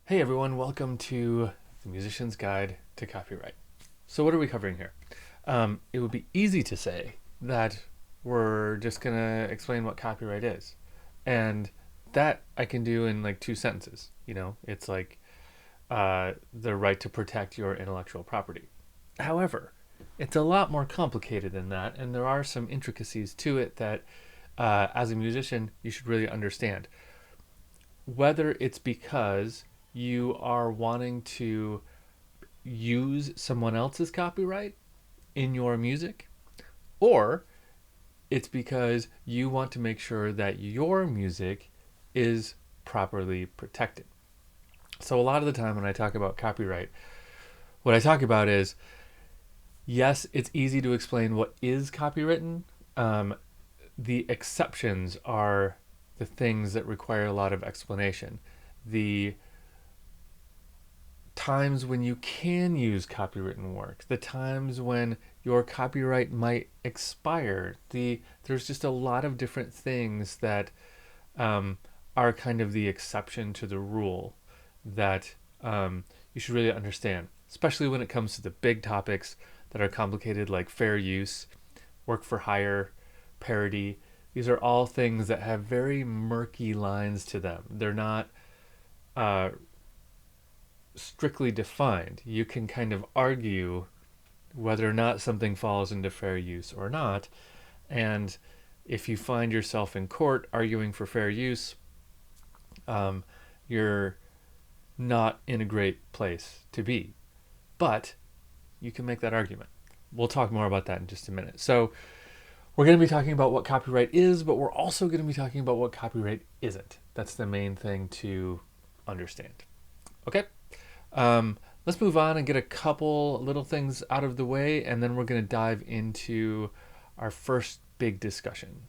Hey everyone, welcome to the Musician's Guide to Copyright. So, what are we covering here? It would be easy to say that we're just going to explain what copyright is. And that I can do in like two sentences. It's like the right to protect your intellectual property. However, it's a lot more complicated than that, and there are some intricacies to it that, as a musician, you should really understand. Whether it's because you are wanting to use someone else's copyright in your music, or it's because you want to make sure that your music is properly protected. So, a lot of the time when I talk about copyright, what I talk about is yes, it's easy to explain what is copywritten. The exceptions are the things that require a lot of explanation. The times when you can use copywritten work, the times when your copyright might expire. There's just a lot of different things that are kind of the exception to the rule that you should really understand, especially when it comes to the big topics that are complicated, like fair use, work for hire, parody. These are all things that have very murky lines to them. They're not uh, strictly defined. You can kind of argue whether or not something falls into fair use or not. And if you find yourself in court arguing for fair use, um, you're not in a great place to be. But you can make that argument. We'll talk more about that in just a minute. So, we're going to be talking about what copyright is, but we're also going to be talking about what copyright isn't. That's the main thing to understand. Okay? Let's move on and get a couple little things out of the way, and then we're going to dive into our first big discussion.